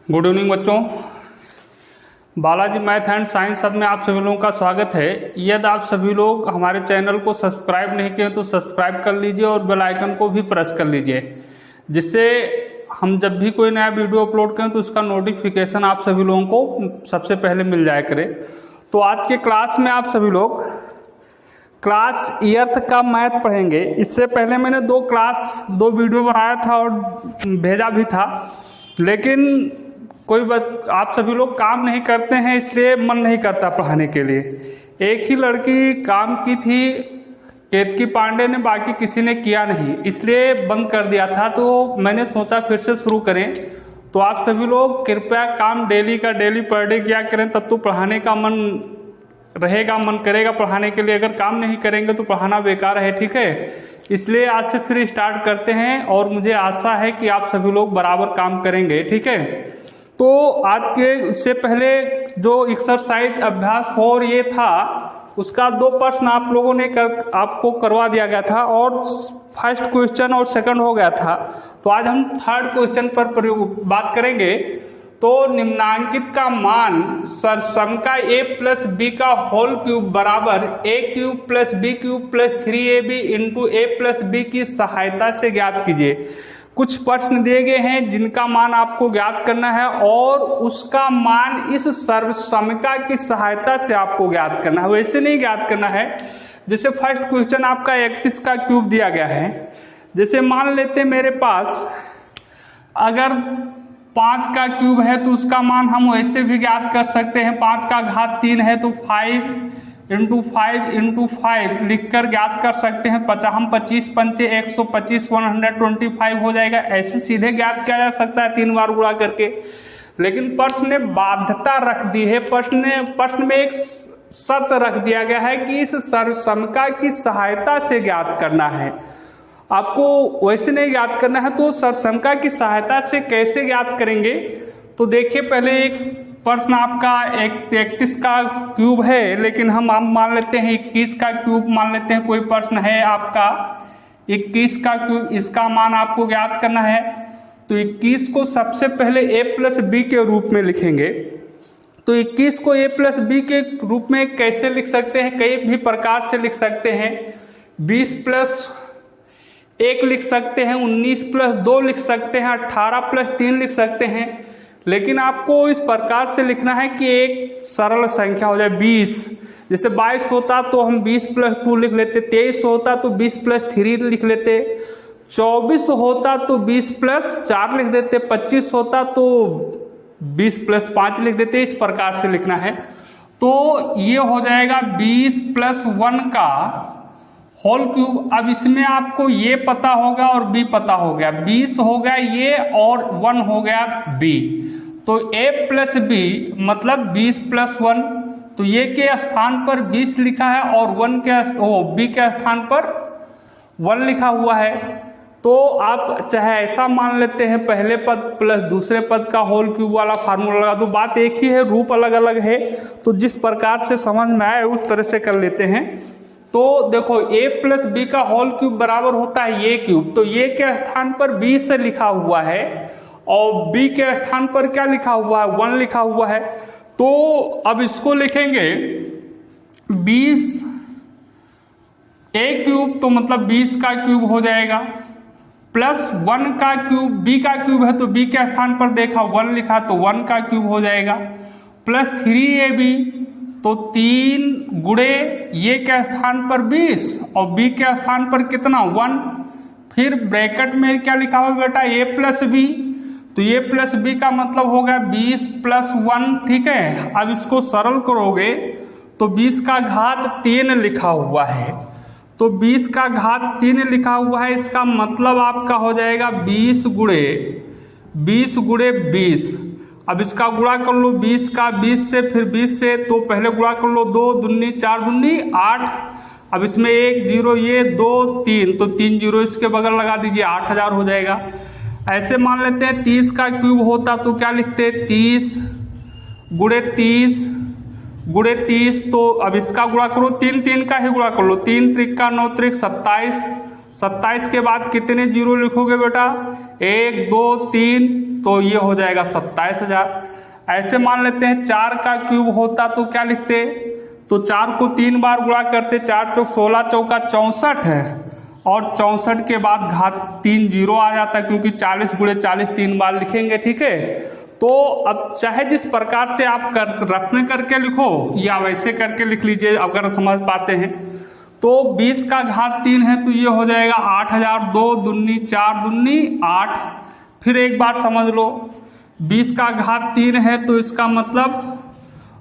Good evening बच्चों। Balaji math and science सब में आप सभी लोगों का स्वागत है। यदि आप सभी लोग हमारे चैनल को सब्सक्राइब नहीं किए तो सब्सक्राइब कर लीजिए और बेल आइकन को भी प्रेस कर लीजिए, जिससे हम जब भी कोई नया वीडियो अपलोड करें तो उसका नोटिफिकेशन आप सभी लोगों को सबसे पहले मिल जाया करे। तो आज के क्लास में आप सभी लोग क्लास ईयर्थ का मैथ पढ़ेंगे। इससे पहले मैंने दो वीडियो बनाया था और भेजा भी था, लेकिन आप सभी लोग काम नहीं करते हैं, इसलिए मन नहीं करता पढ़ाने के लिए। एक ही लड़की काम की थी, केतकी पांडे ने, बाकी किसी ने किया नहीं, इसलिए बंद कर दिया था। तो मैंने सोचा फिर से शुरू करें। तो आप सभी लोग कृपया काम डेली का डेली पर डे किया करें, तब तो पढ़ाने का मन रहेगा, मन करेगा पढ़ाने के लिए। अगर काम नहीं करेंगे तो पढ़ाना बेकार है, ठीक है। इसलिए आज से फिर स्टार्ट करते हैं और मुझे आशा है कि आप सभी लोग बराबर काम करेंगे, ठीक है। तो आज के इससे पहले जो एक्सरसाइज अभ्यास 4 ये था, उसका 2 प्रश्न आप लोगों ने आपको करवा दिया गया था और फर्स्ट क्वेश्चन और सेकंड हो गया था। तो आज हम थर्ड क्वेश्चन पर बात करेंगे। तो निम्नांकित का मान सम का a प्लस बी का होल क्यूब बराबर a cube plus B cube plus 3ab into a plus B की सहायता से ज्ञात कीजिए। कुछ प्रश्न दिए गए हैं जिनका मान आपको ज्ञात करना है और उसका मान इस सर्वसमिका की सहायता से आपको ज्ञात करना है, वैसे नहीं ज्ञात करना है। जैसे फर्स्ट क्वेश्चन आपका 31 का क्यूब दिया गया है। जैसे मान लेते हैं मेरे पास अगर 5 का क्यूब है तो उसका मान हम वैसे भी ज्ञात कर सकते हैं। 5 का घात 3 है तो 5 इंटू 5 इंटू 5 लिख कर ज्ञात कर सकते हैं। हम 25 पंचे 125 125 हो जाएगा। ऐसे सीधे ज्ञात किया जा सकता है 3 बार गुणा करके, लेकिन प्रश्न ने बाध्यता रख दी है। प्रश्न में एक शर्त रख दिया गया है कि इस सर्वसमिका की सहायता से ज्ञात करना है। आपको वैसे नहीं ज्ञात करना है। तो सर्वसमिका की सहायता से कैसे ज्ञात करेंगे, तो देखिए पहले एक प्रश्न आपका 31 का क्यूब है, लेकिन हम मान लेते हैं 21 का क्यूब मान लेते हैं। कोई प्रश्न है आपका 21 का क्यूब, इसका मान आपको ज्ञात करना है। तो 21 को सबसे पहले a प्लस बी के रूप में लिखेंगे। तो 21 को a प्लस बी के रूप में कैसे लिख सकते हैं, कई भी प्रकार से लिख सकते हैं। 20 प्लस 1 लिख सकते हैं, 19 प्लस 2 लिख सकते हैं, 18 प्लस 3 लिख सकते हैं। लेकिन आपको इस प्रकार से लिखना है कि एक सरल संख्या हो जाए 20। जैसे 22 होता तो हम 20 प्लस 2 लिख लेते, 23 होता तो 20 प्लस 3 लिख लेते, 24 होता तो 20 प्लस 4 लिख देते, 25 होता तो 20 प्लस 5 लिख देते। इस प्रकार से लिखना है। तो ये हो जाएगा 20 प्लस 1 का होल क्यूब। अब इसमें आपको ये पता होगा और बी पता हो गया। 20 हो गया ये और 1 हो गया बी। तो a प्लस बी मतलब 20 प्लस 1। तो ये के स्थान पर 20 लिखा है और बी के स्थान पर 1 लिखा हुआ है। तो आप चाहे ऐसा मान लेते हैं पहले पद प्लस दूसरे पद का होल क्यूब वाला फार्मूला लगा दो, बात एक ही है, रूप अलग अलग है। तो जिस प्रकार से समझ में आए उस तरह से कर लेते हैं। तो देखो a प्लस बी का होल क्यूब बराबर होता है ये क्यूब। तो ये के स्थान पर 20 से लिखा हुआ है और b के स्थान पर क्या लिखा हुआ है, 1 लिखा हुआ है। तो अब इसको लिखेंगे 20 a क्यूब, तो मतलब 20 का क्यूब हो जाएगा, प्लस 1 का क्यूब, b का क्यूब है तो b के स्थान पर देखा 1 लिखा तो 1 का क्यूब हो जाएगा, प्लस 3ab तो 3 गुणे ये के स्थान पर 20 और b के स्थान पर कितना 1। फिर ब्रैकेट में क्या लिखा हुआ बेटा a प्लस बी। तो a प्लस बी का मतलब हो गया 20 प्लस 1, ठीक है। अब इसको सरल करोगे तो 20 का घात 3 लिखा हुआ है। तो 20 का घात 3 लिखा हुआ है, इसका मतलब आपका हो जाएगा 20 गुणे 20। अब इसका गुणा कर लो 20 का 20 से, फिर 20 से, तो पहले गुणा कर लो 2 दूनी 4 दूनी 8। अब इसमें 1 0 ये 2 3, तो 3 0 इसके बगल लगा दीजिए, 8000 हो जाएगा। ऐसे मान लेते हैं 30 का क्यूब होता तो क्या लिखते, 30 गुणे 30। तो अब इसका गुणा करो 3 का ही गुणा कर लो, 3 त्रिक का 9 त्रिक 27 के बाद कितने जीरो लिखोगे बेटा, 1 2 3 तो ये हो जाएगा 27,000। ऐसे मान लेते हैं 4 का क्यूब होता तो क्या लिखते, तो 4 को 3 बार गुणा करते, 4 चौक 16 चौका 64 है, और 64 के बाद घात 3 जीरो आ जाता क्योंकि 40 गुणे 40 3 बार लिखेंगे। ठीक है, तो अब चाहे जिस प्रकार से आप रफ में करके लिखो या वैसे करके लिख लीजिए अगर समझ पाते हैं। तो 20 का घात 3 है तो ये हो जाएगा 8,000, 2 दूनी 4 दूनी 8। फिर एक बार समझ लो, 20 का घात 3 है तो इसका मतलब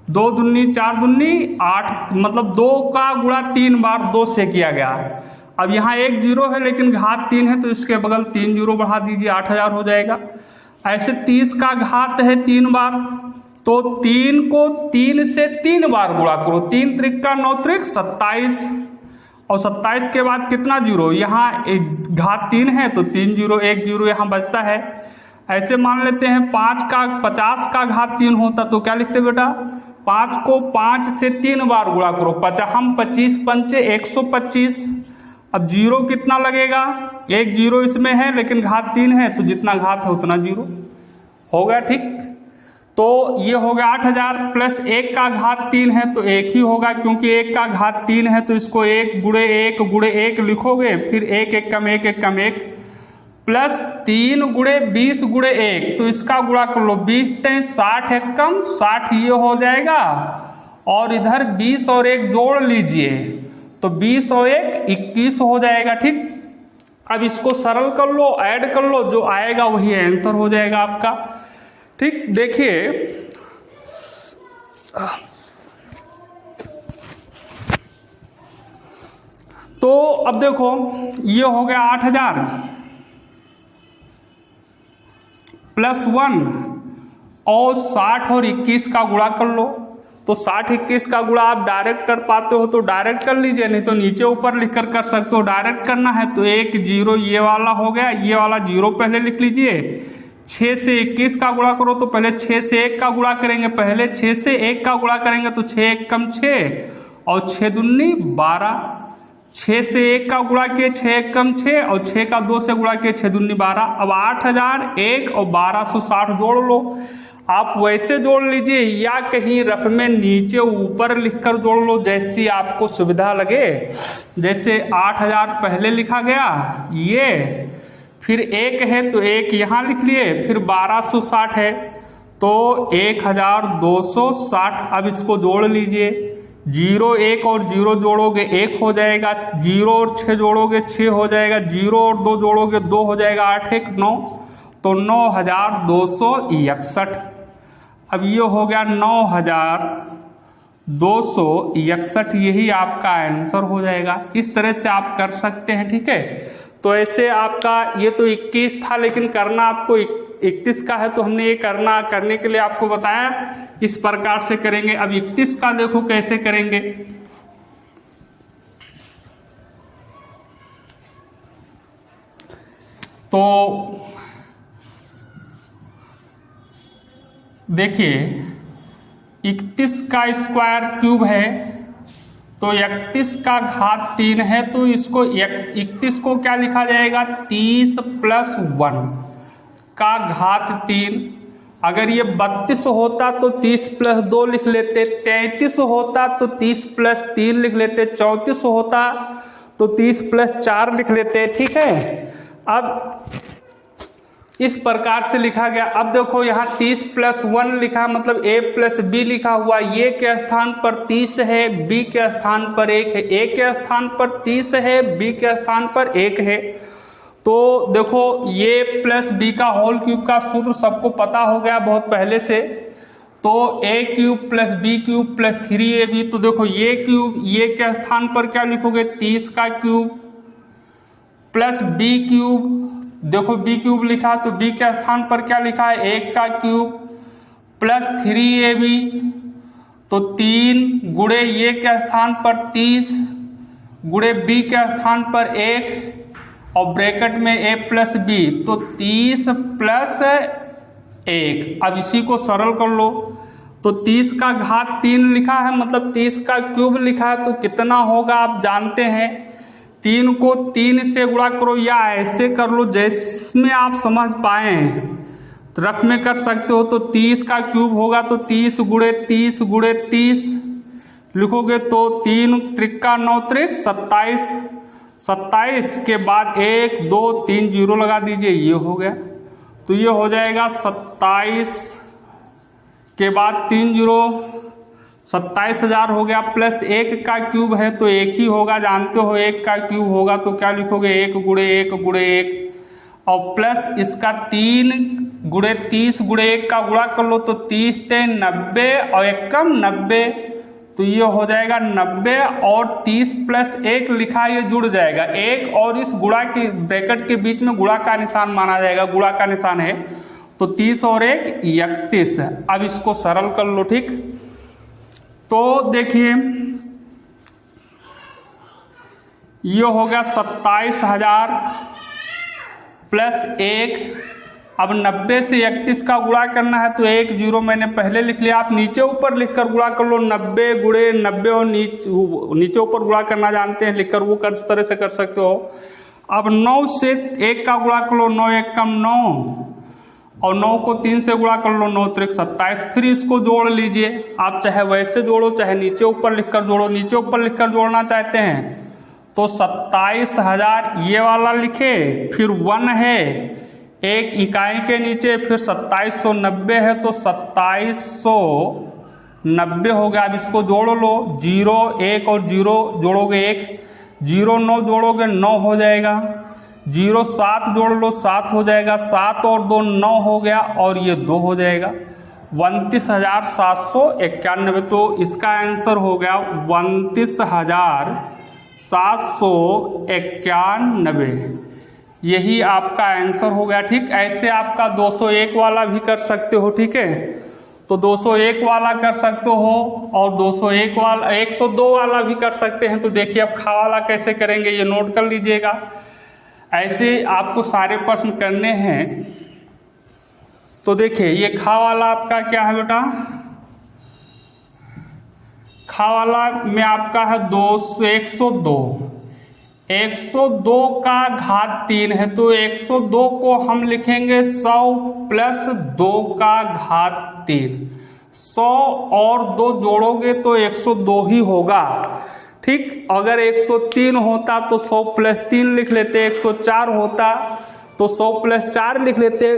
2 दूनी 4 दूनी 8, मतलब 2 का गुणा 3 बार 2 से किया गया। अब यहाँ एक जीरो है लेकिन घात 3 है तो इसके बगल 3 जीरो बढ़ा दीजिए, 8,000 हो जाएगा। ऐसे 30 का घात है 3 बार, तो 3 को 3 से 3 बार गुणा करो, 3 त्रिक 9 त्रिक 27, और 27 के बाद कितना जीरो, यहाँ घात 3 है तो 3 जीरो, 1 जीरो यहाँ बचता है। ऐसे मान लेते हैं 50 का घात 3 होता तो क्या लिखते बेटा, 5 को 5 से 3 बार गुणा करो, 25 पंचे 125। अब जीरो कितना लगेगा, एक जीरो इसमें है लेकिन घात 3 है तो जितना घात है उतना जीरो हो गया। ठीक, तो ये हो गया 8,000 प्लस 1 का घात 3 है तो 1 ही होगा क्योंकि 1 का घात 3 है तो इसको 1 गुणे 1 गुणे 1 लिखोगे, फिर 1 1 कम 1 1 कम 1 प्लस 3 गुणे 20 गुणे 1, तो इसका गुणा कर लो, 20 × 60 1 कम 60 ये हो जाएगा, और इधर 20 और 1 जोड़ लीजिए तो 20 और 1 21 हो जाएगा। ठीक, अब इसको सरल कर लो, ऐड कर लो, जो आएगा वही आंसर हो जाएगा आपका। ठीक, देखिए तो अब देखो ये हो गया 8,000 प्लस 1 और 60 और 21 का गुणा कर लो, तो 60 21 का गुणा आप डायरेक्ट कर पाते हो तो डायरेक्ट कर लीजिए, नहीं तो नीचे ऊपर लिखकर कर सकते हो। डायरेक्ट करना है तो 1 जीरो ये वाला हो गया, ये वाला जीरो पहले लिख लीजिए। 6 से 21 का गुणा करो तो पहले 6 से 1 का गुणा करेंगे, पहले 6 से 1 का गुणा करेंगे तो 6 1 कम 6 और 6 दूनी 12। 6 से 1 का गुणा किए 6 1 कम 6 और 6 का 2 से गुणा किए 6 दूनी 12। अब 8,000 1 और 1260 जोड़ लो, आप वैसे जोड़ लीजिए या कहीं रफ में नीचे ऊपर लिखकर जोड़ लो, जैसी आपको सुविधा लगे। जैसे 8,000 पहले लिखा गया ये, फिर 1 है तो 1 यहाँ लिख लिए, फिर 1260 है तो 1260। अब इसको जोड़ लीजिए, 0 1 और 0 जोड़ोगे 1 हो जाएगा, 0 और 6 जोड़ोगे 6 हो जाएगा, 0 और 2 जोड़ोगे 2 हो जाएगा, 8 1 9 तो 9,261। अब ये हो गया 9,261, यही आपका आंसर हो जाएगा। इस तरह से आप कर सकते हैं। ठीक है, तो ऐसे आपका ये तो 21 था लेकिन करना आपको 31 का है तो हमने ये करने के लिए आपको बताया इस प्रकार से करेंगे। अब 31 का देखो कैसे करेंगे। तो देखिए 31 का स्क्वायर क्यूब है तो 31 का घात 3 है तो इसको 31 को क्या लिखा जाएगा, 30 प्लस 1 का घात 3। अगर ये 32 होता तो 30 प्लस 2 लिख लेते, 33 होता तो 30 प्लस 3 लिख लेते, 34 होता तो 30 प्लस 4 लिख लेते। ठीक है, अब इस प्रकार से लिखा गया। अब देखो यहाँ 30 प्लस 1 लिखा मतलब a प्लस बी लिखा हुआ, ये के स्थान पर 30 है, b के स्थान पर 1 है, a के स्थान पर 30 है, b के स्थान पर 1 है। तो देखो ये प्लस बी का होल क्यूब का सूत्र सबको पता हो गया बहुत पहले से, तो a cube plus B cube plus 3ab। तो देखो ये क्यूब ये के स्थान पर क्या लिखोगे, 30 का क्यूब प्लस बी क्यूब, देखो बी क्यूब लिखा तो बी के स्थान पर क्या लिखा है, 1 का क्यूब प्लस 3ab, तो 3 गुणे ये के स्थान पर 30 गुणे बी के स्थान पर 1 और ब्रैकेट में a प्लस बी, तो 30 प्लस 1। अब इसी को सरल कर लो तो 30 का घात 3 लिखा है मतलब 30 का क्यूब लिखा है तो कितना होगा आप जानते हैं। 3 को 3 से गुणा करो या ऐसे कर लो जिसमें आप समझ पाए। रफ में कर सकते हो तो 30 का क्यूब होगा तो 30 गुणे 30 गुणे 30 लिखोगे तो 3 त्रिका 9 त्रिक 27, 27 के बाद 1 2 3 जीरो लगा दीजिए, ये हो गया। तो ये हो जाएगा 27 के बाद 3 जीरो 27,000 हो गया। प्लस 1 का क्यूब है तो 1 ही होगा, जानते हो 1 का क्यूब होगा तो क्या लिखोगे 1 गुणे 1 गुणे 1, और प्लस इसका 3 गुणे 30 गुणे 1 का गुणा कर लो तो 30 90 और 1 कम 90, तो ये हो जाएगा 90 और 30 प्लस 1 लिखा ये जुड़ जाएगा 1 और इस गुणा के ब्रैकेट के बीच में गुणा का निशान माना जाएगा, गुणा का निशान है तो 30 और 1 31। अब इसको सरल कर लो, ठीक। तो देखिए ये हो गया 27,000 प्लस 1। अब 90 से 31 का गुणा करना है तो 1 जीरो मैंने पहले लिख लिया, आप नीचे ऊपर लिखकर गुणा कर लो। 90 गुणे 90 और नीचे ऊपर गुणा करना जानते हैं लिखकर, वो कर तरह से कर सकते हो। अब 9 से 1 का गुणा कर लो, 9 1 कम 9 और 9 को 3 से गुणा कर लो, 9 त्रिक 27। फिर इसको जोड़ लीजिए, आप चाहे वैसे जोड़ो चाहे नीचे ऊपर लिखकर जोड़ो। नीचे ऊपर लिखकर जोड़ना चाहते हैं तो 27,000 ये वाला लिखे, फिर 1 है एक इकाई के नीचे, फिर 2790 है तो 2790 हो गया। अब इसको जोड़ लो, 0 1 और 0 जोड़ोगे 1, 0 9 जोड़ोगे 9 हो जाएगा, 0 7 जोड़ लो 7 हो जाएगा, 7 और 2 9 हो गया और ये 2 हो जाएगा 29,791। तो इसका आंसर हो गया 29,791, यही आपका आंसर हो गया, ठीक। ऐसे आपका 201 वाला भी कर सकते हो, ठीक है। तो 201 वाला कर सकते हो और 201 वाला 102 वाला भी कर सकते हैं। तो देखिए अब खा वाला कैसे करेंगे ये नोट कर लीजिएगा। ऐसे आपको सारे प्रश्न करने हैं। तो देखिए ये खा वाला आपका क्या है बेटा, खा वाला में आपका है 102 का घात 3 है तो 102 को हम लिखेंगे 100 प्लस 2 का घात 3। 100 और 2 जोड़ोगे तो 102 ही होगा, ठीक। अगर 103 होता तो 100 प्लस 3 लिख लेते, 104 होता तो 100 प्लस 4 लिख लेते,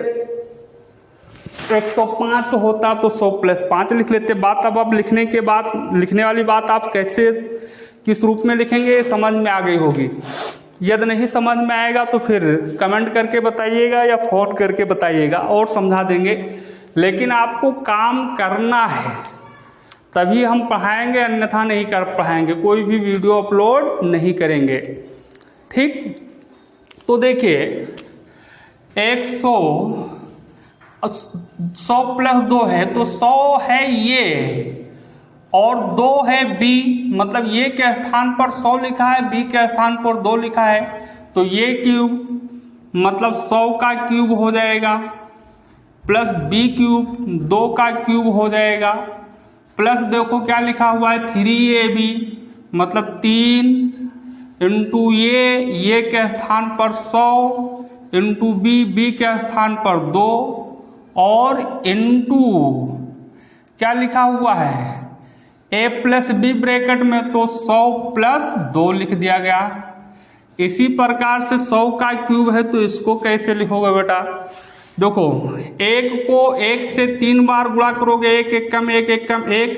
105 होता तो 100 प्लस 5 लिख लेते। बात अब लिखने के बाद लिखने वाली बात आप कैसे किस रूप में लिखेंगे समझ में आ गई होगी। यदि नहीं समझ में आएगा तो फिर कमेंट करके बताइएगा या फोन करके बताइएगा और समझा देंगे। लेकिन आपको काम करना है तभी हम पढ़ाएंगे, अन्यथा नहीं कर पढ़ाएंगे, कोई भी वीडियो अपलोड नहीं करेंगे, ठीक। तो देखिए 100 प्लस 2 है तो 100 है ये और 2 है बी, मतलब ये के स्थान पर 100 लिखा है, बी के स्थान पर 2 लिखा है तो ये क्यूब मतलब 100 का क्यूब हो जाएगा, प्लस बी क्यूब 2 का क्यूब हो जाएगा, प्लस देखो क्या लिखा हुआ है 3ab मतलब 3 इंटू ये के स्थान पर 100 इंटू बी के स्थान पर 2 और इंटू क्या लिखा हुआ है a प्लस बी ब्रैकेट में तो 100 प्लस 2 लिख दिया गया। इसी प्रकार से 100 का क्यूब है तो इसको कैसे लिखोगे बेटा, देखो 1 को 1 से 3 बार गुणा करोगे, 1 1 कम 1 1 कम 1,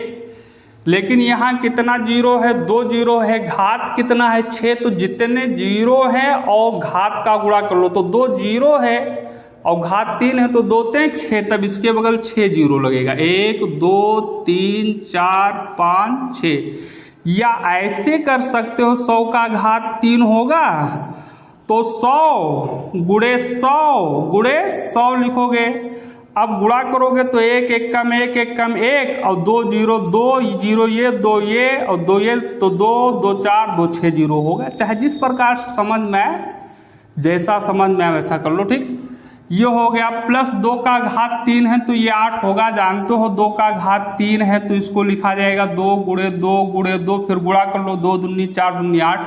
लेकिन यहाँ कितना जीरो है, 2 जीरो है, घात कितना है 6, तो जितने जीरो है और घात का गुणा कर लो तो 2 जीरो है और घात 3 है तो 2 3 6, तब इसके बगल 6 जीरो लगेगा, 1 2 3 4 5 6। या ऐसे कर सकते हो 100 का घात 3 होगा तो 100 गुणे 100 गुणे 100 लिखोगे। अब गुणा करोगे तो 1 1 कम 1 1 कम 1 और 2 जीरो 2 जीरो ये 2 ये और 2 ये तो 2 2 4 2 6 जीरो होगा। चाहे जिस प्रकार से समझ में आए, जैसा समझ में आए वैसा कर लो, ठीक। ये हो गया प्लस 2 का घात 3 है तो ये 8 होगा, जानते हो 2 का घात 3 है तो इसको लिखा जाएगा 2 गुणे 2 गुणे 2, फिर गुणा कर लो 2 दूनी 4 दूनी 8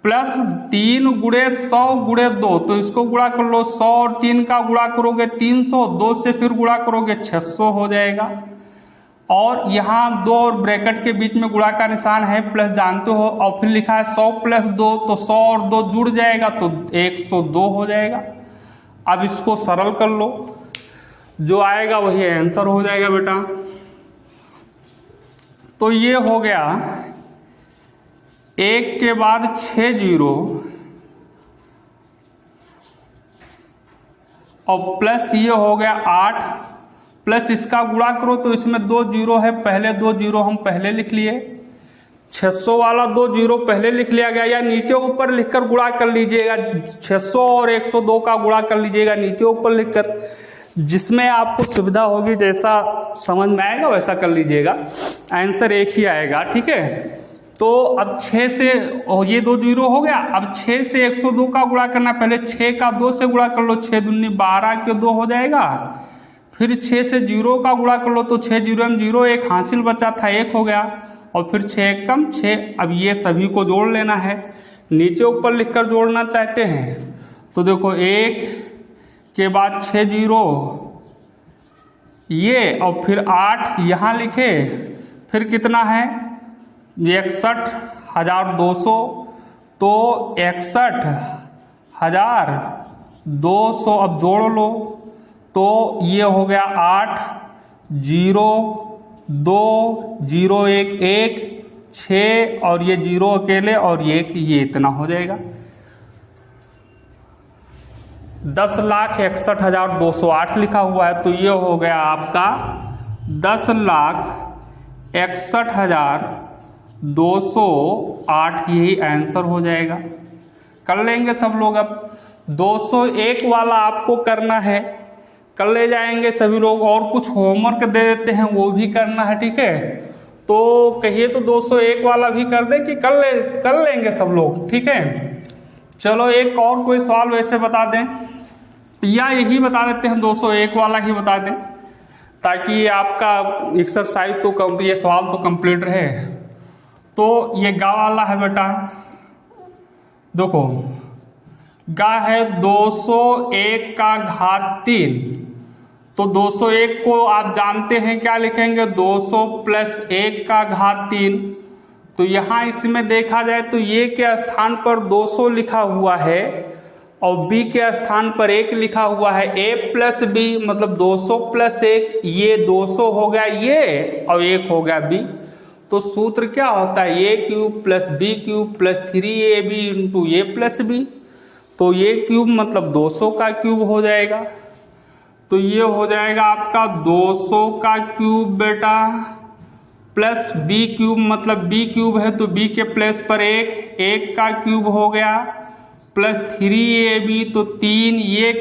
प्लस 3 गुणे 100 गुणे 2, तो इसको गुणा कर लो, 100 और 3 का गुणा करोगे 300, 2 से फिर गुणा करोगे 600 हो जाएगा। और यहाँ 2 और ब्रैकेट के बीच में गुणा का निशान है, प्लस जानते हो, और फिर लिखा है 100 प्लस 2, तो 100 और 2 जुड़ जाएगा तो 102 हो जाएगा। अब इसको सरल कर लो, जो आएगा वही आंसर हो जाएगा बेटा। तो ये हो गया 1 के बाद 6 जीरो और प्लस ये हो गया 8, प्लस इसका गुणा करो तो इसमें 2 जीरो है, पहले 2 जीरो हम पहले लिख लिए, 600 वाला 2 जीरो पहले लिख लिया गया, या नीचे ऊपर लिखकर गुणा कर लीजिएगा, 600 और 102 का गुणा कर लीजिएगा नीचे ऊपर लिखकर, जिसमें आपको सुविधा होगी, जैसा समझ में आएगा वैसा कर लीजिएगा, आंसर एक ही आएगा। ठीक है, तो अब 6 से ये 2 जीरो हो गया, अब 6 से 102 का गुणा करना, पहले 6 का 2 से गुणा कर लो, 6 दूनी 12 के 2 हो जाएगा, फिर 6 से 0 का गुणा कर लो तो 6 जीरो में 0, एक हासिल बचा था 1 हो गया, और फिर 6 कम 6। अब ये सभी को जोड़ लेना है, नीचे ऊपर लिखकर जोड़ना चाहते हैं तो देखो 1 के बाद 6 जीरो ये, और फिर 8 यहाँ लिखे, फिर कितना है 61,200, तो 61,200 अब जोड़ लो तो ये हो गया 8 0 2 0 1 1 6 और ये 0 अकेले और ये इतना हो जाएगा 10,61,208 लिखा हुआ है, तो ये हो गया आपका 10,61,208, यही आंसर हो जाएगा। कर लेंगे सब लोग। अब 201 वाला आपको करना है, कर ले जाएंगे सभी लोग, और कुछ होमवर्क दे देते हैं वो भी करना है। ठीक है, तो कहिए तो 201 वाला भी कर दें कि कर लेंगे सब लोग। ठीक है, चलो एक और कोई सवाल वैसे बता दें, या यही बता देते हैं 201 वाला ही बता दें, ताकि आपका एक्सरसाइज तो ये सवाल तो कंप्लीट रहे। तो ये गा वाला है बेटा, देखो गा है 201 का घात 3, तो 201 को आप जानते हैं क्या लिखेंगे, 200 प्लस 1 का घात 3। तो यहाँ इसमें देखा जाए तो ये के स्थान पर 200 लिखा हुआ है और b के स्थान पर 1 लिखा हुआ है, a प्लस बी मतलब 200 प्लस 1, ये 200 हो गया ये और 1 हो गया b। तो सूत्र क्या होता है, a cube plus b cube plus 3ab into a plus b। तो ये क्यूब मतलब 200 का क्यूब हो जाएगा, तो ये हो जाएगा आपका 200 का क्यूब बेटा, प्लस b क्यूब मतलब b क्यूब है तो b के प्लेस पर 1 का क्यूब हो गया, प्लस 3ab तो 3, ये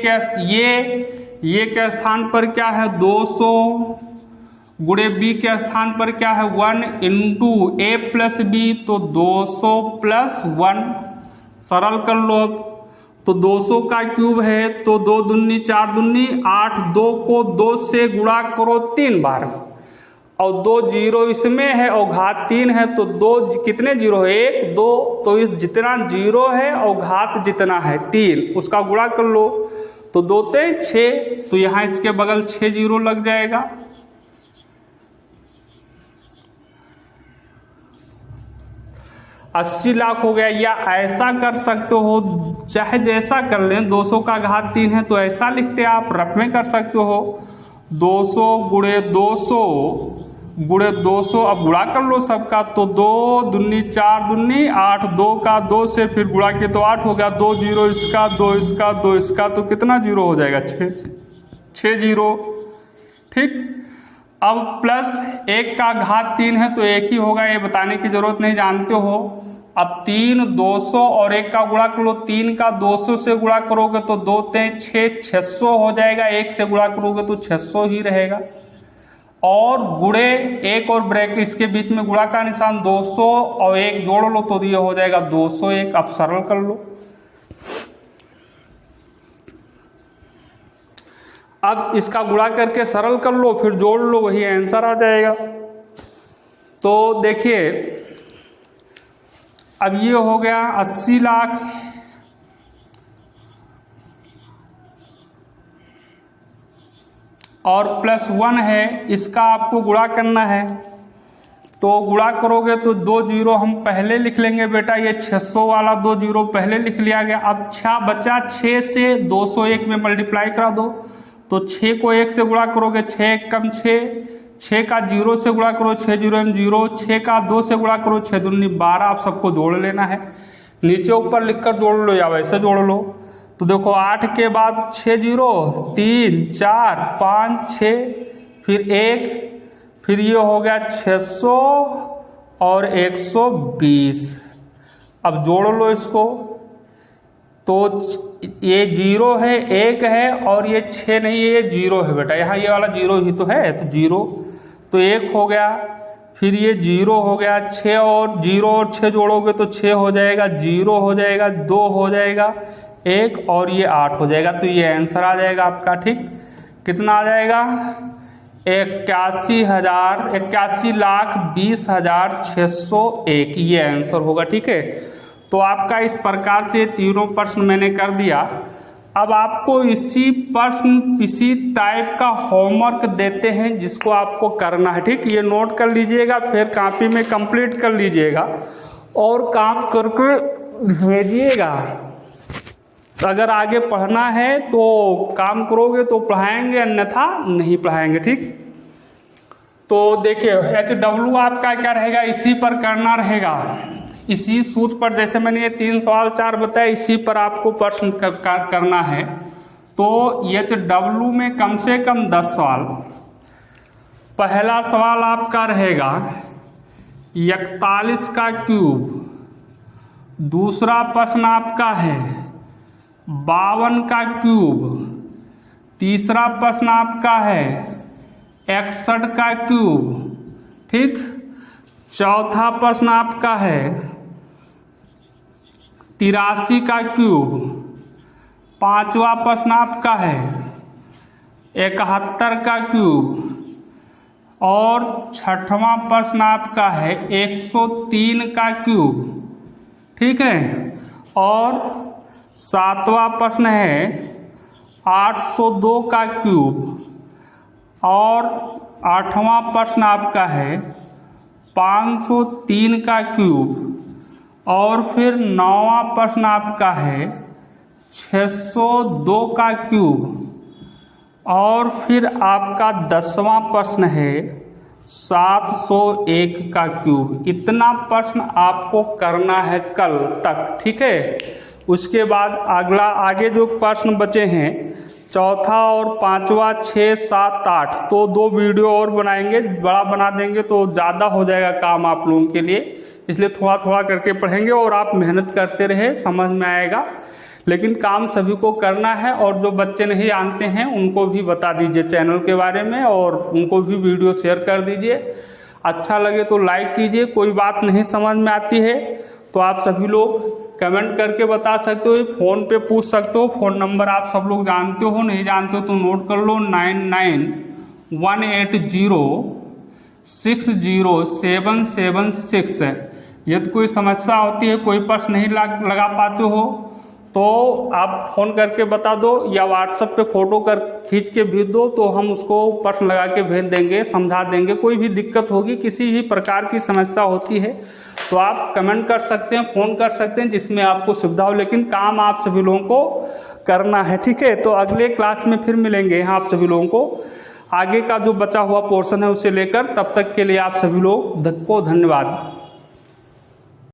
के स्थान पर क्या है 200 गुणे b के स्थान पर क्या है 1 इंटू a प्लस b, तो 200 प्लस 1 सरल कर लो। अब तो 200 का क्यूब है तो 2 दूनी 4 दूनी 8, 2 को 2 से गुणा करो 3 बार, और 2 जीरो इसमें है और घात 3 है, तो 2 कितने जीरो है 1 2, तो इस जितना जीरो है और घात जितना है 3 उसका गुणा कर लो, तो 2 ते 6, तो यहाँ इसके बगल 6 जीरो लग जाएगा। अस्सी लाख हो गया, या ऐसा कर सकते हो, चाहे जैसा कर लें, 200 का घात 3 है तो ऐसा लिखते आप, रफ में कर सकते हो 200 गुणे 200 गुणे 200, अब गुणा कर लो सबका, तो 2 दूनी 4 दूनी 8, 2 का 2 से फिर गुणा किए तो 8 हो गया, 2 जीरो इसका 2 इसका 2 इसका, तो कितना जीरो हो जाएगा 6 जीरो। ठीक, अब प्लस 1 का घात 3 है तो 1 ही होगा, ये बताने की जरूरत नहीं, जानते हो। अब 3 200 और 1 का गुणा कर लो, 3 का 200 से गुणा करोगे तो 2 ते 6 600 हो जाएगा, 1 से गुणा करोगे तो 600 ही रहेगा, और गुणे 1 और ब्रैकेट इसके बीच में गुणा का निशान 200 और 1 जोड़ लो तो ये हो जाएगा 201। अब सरल कर लो, अब इसका गुणा करके सरल कर लो, फिर जोड़ लो, वही आंसर आ जाएगा। तो देखिए अब ये हो गया 80 लाख, और +1 है, इसका आपको गुणा करना है। तो गुणा करोगे तो 2 जीरो हम पहले लिख लेंगे बेटा, ये 600 वाला 2 जीरो पहले लिख लिया गया। अब 6 बचा, 6 से 201 में मल्टीप्लाई करा दो, तो 6 को 1 से गुणा करोगे 6 1 कम 6, 6 का 0 से गुणा करो 6 0 m 0, 6 का 2 से गुणा करो 6 दूनी 12। आप सबको जोड़ लेना है, नीचे ऊपर लिखकर जोड़ लो या वैसे जोड़ लो। तो देखो 8 के बाद 6 जीरो, 3 4 5 6, फिर 1, फिर ये हो गया 600 और 120। अब जोड़ लो इसको, तो ये 0 है, 1 है, और ये 6 नहीं है, ये 0 है बेटा, यहाँ ये वाला 0 ही तो है, तो 0, तो 1 हो गया, फिर ये 0 हो गया, 6 और 0 और 6 जोड़ोगे तो 6 हो जाएगा, 0 हो जाएगा, 2 हो जाएगा, 1 और ये 8 हो जाएगा। तो ये आंसर आ जाएगा आपका, ठीक, कितना आ जाएगा, 81,20,601, ये आंसर होगा, ठीक है। तो आपका इस प्रकार से तीनों प्रश्न मैंने कर दिया। अब आपको इसी प्रश्न इसी टाइप का होमवर्क देते हैं जिसको आपको करना है, ठीक, ये नोट कर लीजिएगा, फिर कॉपी में कंप्लीट कर लीजिएगा और काम करके भेजिएगा। अगर आगे पढ़ना है तो काम करोगे तो पढ़ाएंगे, अन्यथा नहीं पढ़ाएंगे, ठीक। तो देखिए HW आपका क्या रहेगा, इसी पर करना रहेगा, इसी सूत्र पर, जैसे मैंने ये 3 सवाल 4 बताया, इसी पर आपको प्रश्न करना है। तो HW में कम से कम 10 सवाल। पहला सवाल आपका रहेगा 41 का क्यूब, दूसरा प्रश्न आपका है 52 का क्यूब, तीसरा प्रश्न आपका है 61 का क्यूब, ठीक, चौथा प्रश्न आपका है 83 का क्यूब, पांचवा प्रश्न आपका है 71 का क्यूब, और छठवां प्रश्न आपका है 103 का क्यूब, ठीक है, और सातवां प्रश्न है 802 का क्यूब, और आठवां प्रश्न आपका है 503 का क्यूब, और फिर 9वां प्रश्न आपका है 602 का क्यूब, और फिर आपका 10वां प्रश्न है 701 का क्यूब। इतना प्रश्न आपको करना है कल तक, ठीक है। उसके बाद अगला आगे जो प्रश्न बचे हैं, चौथा और पांचवा 6 7 8, तो 2 वीडियो और बनाएंगे, बड़ा बना देंगे तो ज़्यादा हो जाएगा काम आप लोगों के लिए, इसलिए थोड़ा थोड़ा करके पढ़ेंगे और आप मेहनत करते रहे, समझ में आएगा। लेकिन काम सभी को करना है, और जो बच्चे नहीं जानते हैं उनको भी बता दीजिए चैनल के बारे में, और उनको भी वीडियो शेयर कर दीजिए। अच्छा लगे तो लाइक कीजिए। कोई बात नहीं समझ में आती है तो आप सभी लोग कमेंट करके बता सकते हो, फ़ोन पे पूछ सकते हो। फ़ोन नंबर आप सब लोग जानते हो, नहीं जानते हो तो नोट कर लो, 9918060776। यदि कोई समस्या होती है, कोई प्रश्न नहीं लगा पाते हो तो आप फ़ोन करके बता दो, या व्हाट्सएप पे फ़ोटो खींच के भेज दो, तो हम उसको प्रश्न लगा के भेज देंगे, समझा देंगे। कोई भी दिक्कत होगी, किसी भी प्रकार की समस्या होती है तो आप कमेंट कर सकते हैं, फ़ोन कर सकते हैं, जिसमें आपको सुविधा हो। लेकिन काम आप सभी लोगों को करना है, ठीक है। तो अगले क्लास में फिर मिलेंगे यहाँ आप सभी लोगों को, आगे का जो बचा हुआ पोर्शन है उसे लेकर। तब तक के लिए आप सभी लोग को धन्यवाद।